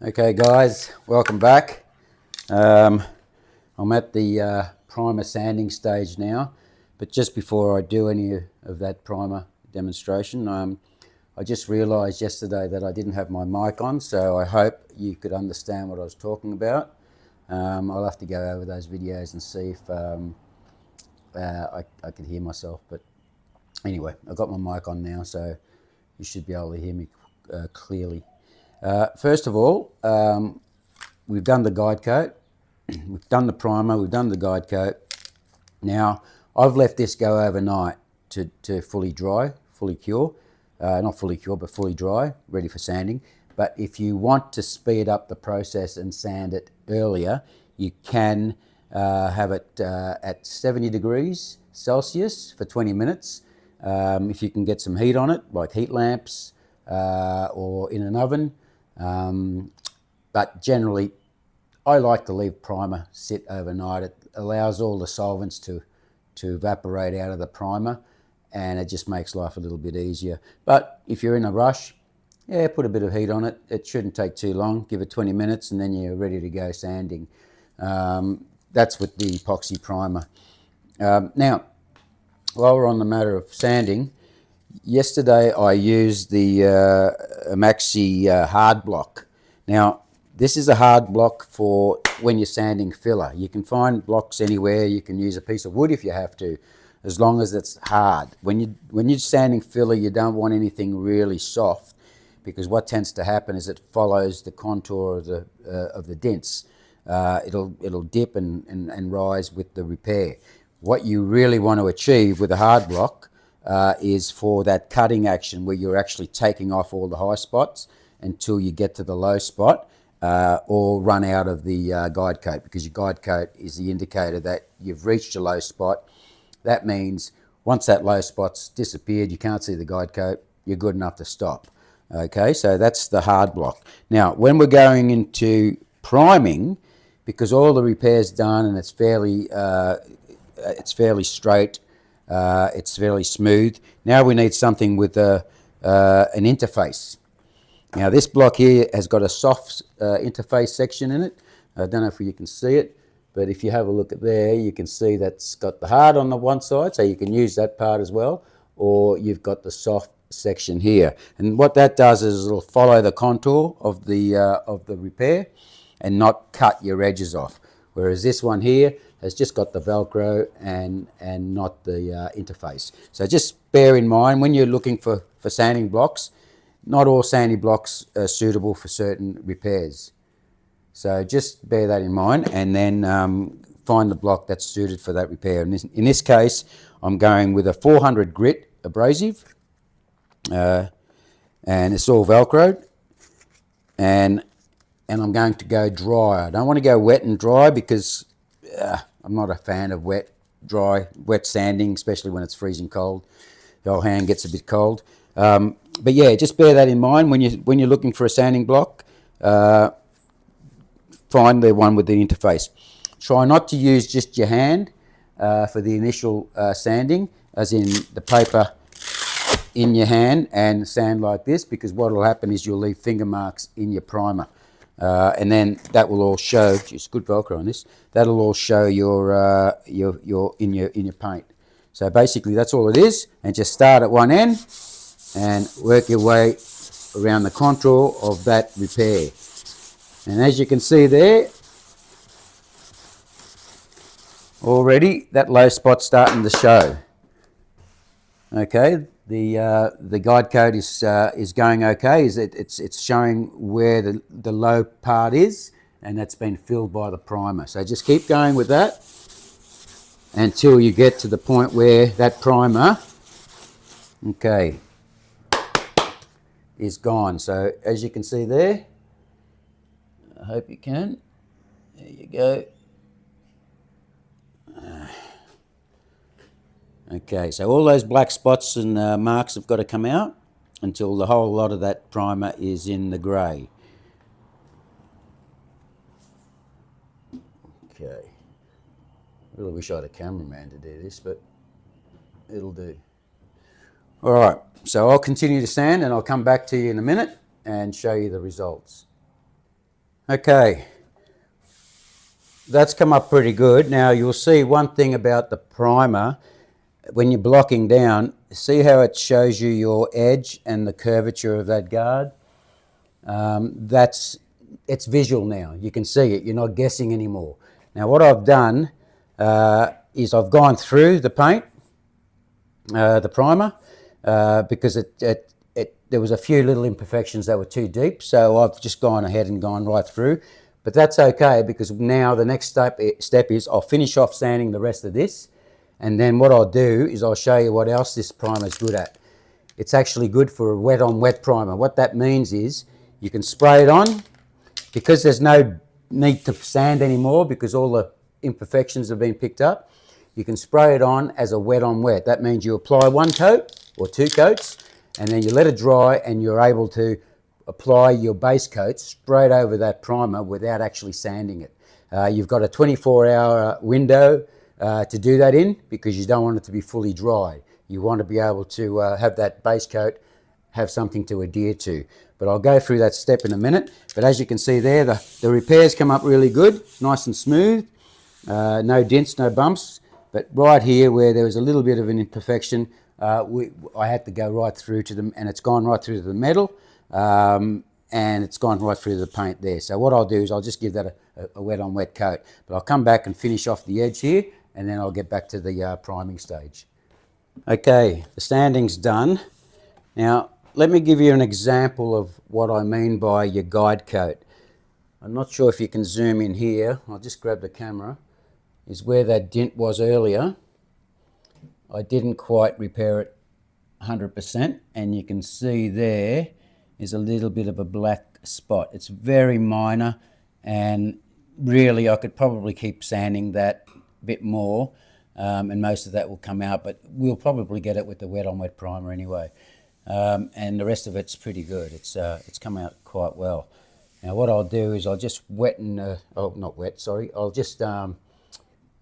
Okay guys, welcome back. I'm at the primer sanding stage now, but just before I do any of that primer demonstration, I just realised yesterday that I didn't have my mic on, so I hope you could understand what I was talking about. I'll have to go over those videos and see if I could hear myself, but anyway, I've got my mic on now, so you should be able to hear me clearly. First of all, we've done the guide coat, we've done the primer, we've done the guide coat. Now, I've left this go overnight to fully dry, fully cure. Not fully cure, but fully dry, ready for sanding. But if you want to speed up the process and sand it earlier, you can have it at 70 degrees Celsius for 20 minutes. If you can get some heat on it, like heat lamps or in an oven. But generally, I like to leave primer sit overnight. It allows all the solvents to evaporate out of the primer, and it just makes life a little bit easier. But if you're in a rush, yeah, put a bit of heat on it. It shouldn't take too long. Give it 20 minutes and then you're ready to go sanding. That's with the epoxy primer. Now, while we're on the matter of sanding, yesterday I used the Maxi hard block. Now, this is a hard block for when you're sanding filler. You can find blocks anywhere. You can use a piece of wood if you have to, as long as it's hard. When you're sanding filler, you don't want anything really soft, because what tends to happen is it follows the contour of the dents. It'll dip and rise with the repair. What you really want to achieve with a hard block is for that cutting action where you're actually taking off all the high spots until you get to the low spot, or run out of the guide coat, because your guide coat is the indicator that you've reached a low spot. That means once that low spot's disappeared, you can't see the guide coat, you're good enough to stop. Okay, so that's the hard block. Now, when we're going into priming, because all the repair's done and it's fairly straight, it's fairly smooth, now we need something with an interface. Now, this block here has got a soft interface section in it. I don't know if you can see it, but if you have a look at there, you can see that's got the hard on the one side, so you can use that part as well, or you've got the soft section here. And what that does is it'll follow the contour of the repair and not cut your edges off. Whereas this one here has just got the Velcro and not the interface. So just bear in mind when you're looking for sanding blocks, not all sanding blocks are suitable for certain repairs. So just bear that in mind, and then find the block that's suited for that repair. In this case, I'm going with a 400 grit abrasive, and it's all Velcroed, and I'm going to go dry. I don't want to go wet and dry, because I'm not a fan of wet sanding, especially when it's freezing cold. The whole hand gets a bit cold. But yeah, just bear that in mind when you're looking for a sanding block. Find the one with the interface. Try not to use just your hand for the initial sanding, as in the paper in your hand, and sand like this, because what will happen is you'll leave finger marks in your primer, and then that will all show. Just good Velcro on this. That'll all show your in your paint. So basically, that's all it is, and just start at one end and work your way around the contour of that repair. And as you can see there, already that low spot's starting to show. Okay, the guide coat is going okay. It's showing where the low part is, and that's been filled by the primer. So just keep going with that until you get to the point where that primer, okay, is gone. So as you can see there, I hope you can. There you go. Okay, so all those black spots and marks have got to come out until the whole lot of that primer is in the grey. Okay. I really wish I had a cameraman to do this, but it'll do. All right, so I'll continue to sand and I'll come back to you in a minute and show you the results. Okay, that's come up pretty good. Now you'll see one thing about the primer, when you're blocking down, see how it shows you your edge and the curvature of that guard? It's visual now. You can see it. You're not guessing anymore. Now what I've done is I've gone through the paint, the primer, because there was a few little imperfections that were too deep, so I've just gone ahead and gone right through. But that's okay, because now the next step is I'll finish off sanding the rest of this, and then what I'll do is I'll show you what else this primer is good at. It's actually good for a wet on wet primer. What that means is you can spray it on, because there's no need to sand anymore because all the imperfections have been picked up. You can spray it on as a wet on wet. That means you apply one coat or two coats, and then you let it dry, and you're able to apply your base coat straight over that primer without actually sanding it. You've got a 24-hour window to do that in, because you don't want it to be fully dry. You want to be able to have that base coat have something to adhere to. But I'll go through that step in a minute. But as you can see there, the repairs come up really good, nice and smooth, no dents, no bumps. But right here where there was a little bit of an imperfection, I had to go right through to them, and it's gone right through to the metal, and it's gone right through the paint there. So what I'll do is I'll just give that a wet on wet coat. But I'll come back and finish off the edge here, and then I'll get back to the priming stage. Okay, the sanding's done. Now, let me give you an example of what I mean by your guide coat. I'm not sure if you can zoom in here. I'll just grab the camera. Is where that dent was earlier. I didn't quite repair it 100%, and you can see there is a little bit of a black spot. It's very minor, and really I could probably keep sanding that a bit more, and most of that will come out, but we'll probably get it with the wet on wet primer anyway. And the rest of it's pretty good. It's come out quite well. Now what I'll do is I'll just I'll just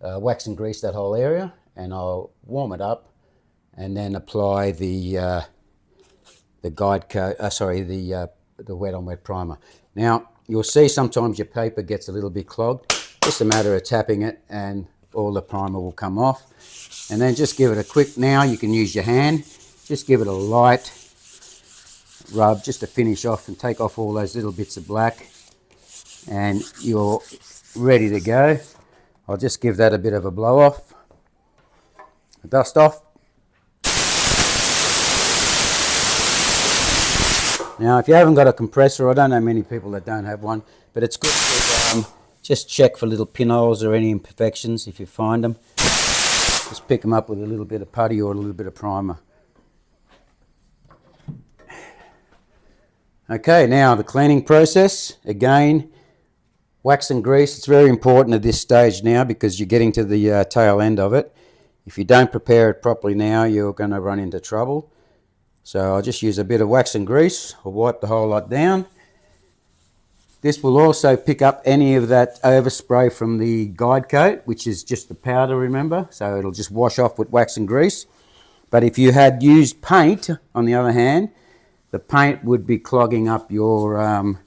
wax and grease that whole area, and I'll warm it up, and then apply the guide coat. The wet on wet primer. Now you'll see sometimes your paper gets a little bit clogged. Just a matter of tapping it, and all the primer will come off. And then just give it a quick. Now you can use your hand. Just give it a light rub just to finish off and take off all those little bits of black, and you're ready to go. I'll just give that a bit of a blow off, a dust off. Now if you haven't got a compressor, I don't know many people that don't have one, but it's good to just check for little pinholes or any imperfections. If you find them, just pick them up with a little bit of putty or a little bit of primer. Okay, now the cleaning process. Again, wax and grease. It's very important at this stage now, because you're getting to the tail end of it. If you don't prepare it properly now, you're going to run into trouble. So I'll just use a bit of wax and grease. I'll wipe the whole lot down. This will also pick up any of that overspray from the guide coat, which is just the powder, remember? So it'll just wash off with wax and grease. But if you had used paint, on the other hand, the paint would be clogging up your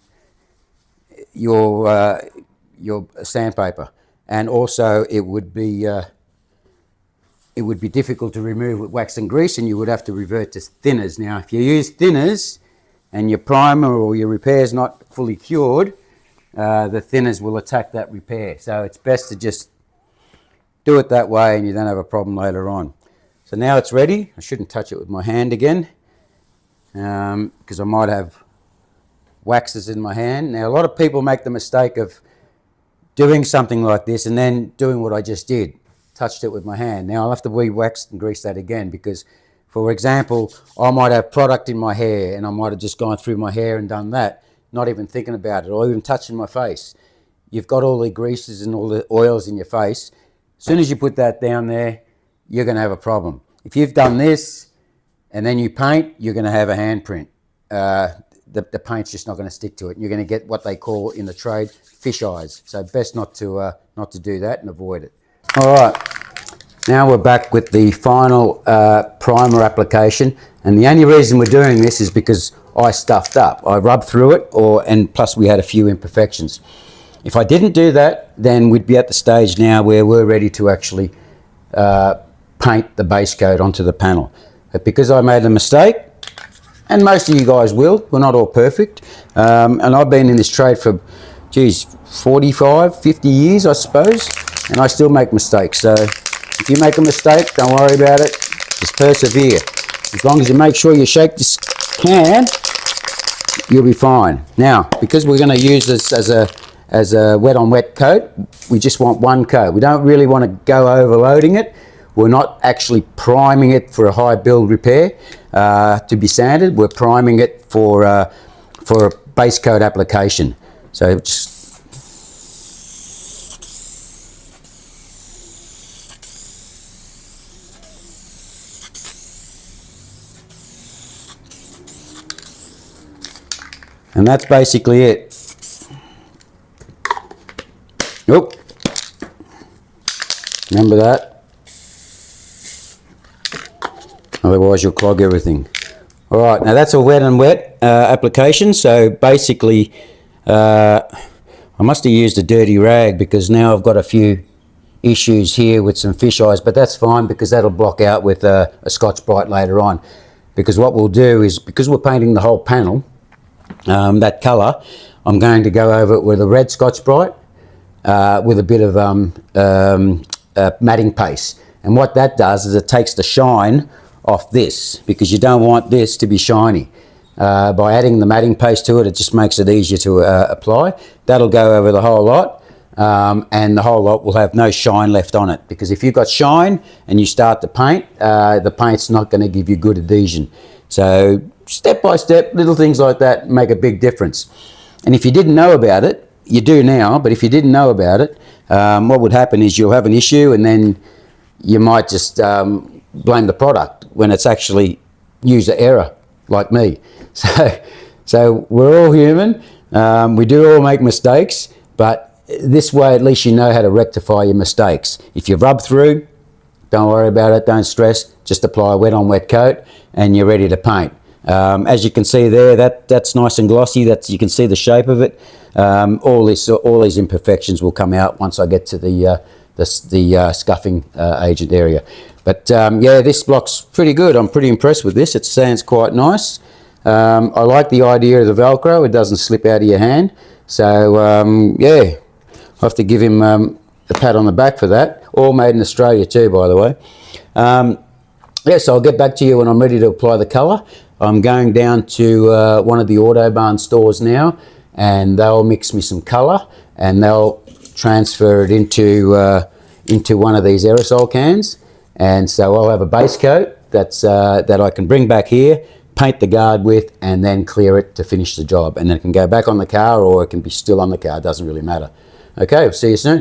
sandpaper, and also it would be difficult to remove with wax and grease, and you would have to revert to thinners. Now, if you use thinners and your primer or your repair is not fully cured, the thinners will attack that repair. So it's best to just do it that way, and you don't have a problem later on. So now it's ready. I shouldn't touch it with my hand again, because I might have waxes in my hand. Now, a lot of people make the mistake of doing something like this and then doing what I just did, touched it with my hand. Now I'll have to re-wax and grease that again, because, for example, I might have product in my hair, and I might have just gone through my hair and done that, not even thinking about it, or even touching my face. You've got all the greases and all the oils in your face. As soon as you put that down there, you're going to have a problem. If you've done this and then you paint, you're going to have a handprint. The paint's just not going to stick to it. You're going to get what they call in the trade fish eyes. So best not to do that and avoid it. All right, now we're back with the final primer application, and the only reason we're doing this is because I stuffed up. I rubbed through it, and plus we had a few imperfections. If I didn't do that, then we'd be at the stage now where we're ready to actually paint the base coat onto the panel. But because I made a mistake, and most of you guys will, we're not all perfect, and I've been in this trade for, geez, 45, 50 years, I suppose, and I still make mistakes. So if you make a mistake, don't worry about it, just persevere. As long as you make sure you shake this can, you'll be fine. Now, because we're going to use this as a wet on wet coat, we just want one coat. We don't really want to go overloading it. We're not actually priming it for a high build repair to be sanded. We're priming it for a base coat application. So just and that's basically it. Nope. Remember that. Otherwise you'll clog everything. All right, now that's a wet and wet application. So basically, I must have used a dirty rag because now I've got a few issues here with some fish eyes, but that's fine because that'll block out with a Scotch-Brite later on. Because what we'll do is, because we're painting the whole panel, that colour, I'm going to go over it with a red Scotch-Brite with a bit of matting paste. And what that does is it takes the shine off this, because you don't want this to be shiny. By adding the matting paste to it, it just makes it easier to apply. That'll go over the whole lot, and the whole lot will have no shine left on it, because if you've got shine and you start to paint, the paint's not going to give you good adhesion. So step by step, little things like that make a big difference. And if you didn't know about it, you do now, but if you didn't know about it, what would happen is you'll have an issue and then you might just blame the product when it's actually user error, like me. So we're all human, we do all make mistakes, but this way at least you know how to rectify your mistakes. If you rub through, don't worry about it, don't stress, just apply a wet on wet coat and you're ready to paint. As you can see there, that's nice and glossy. You can see the shape of it. All these imperfections will come out once I get to the scuffing agent area. But yeah, this block's pretty good. I'm pretty impressed with this. It sands quite nice. I like the idea of the Velcro. It doesn't slip out of your hand. So yeah, I have to give him a pat on the back for that. All made in Australia too, by the way. Yeah, so I'll get back to you when I'm ready to apply the colour. I'm going down to one of the Autobahn stores now, and they'll mix me some colour and they'll transfer it into one of these aerosol cans. And so I'll have a base coat that I can bring back here, paint the guard with, and then clear it to finish the job. And then it can go back on the car or it can be still on the car, it doesn't really matter. Okay, I'll see you soon.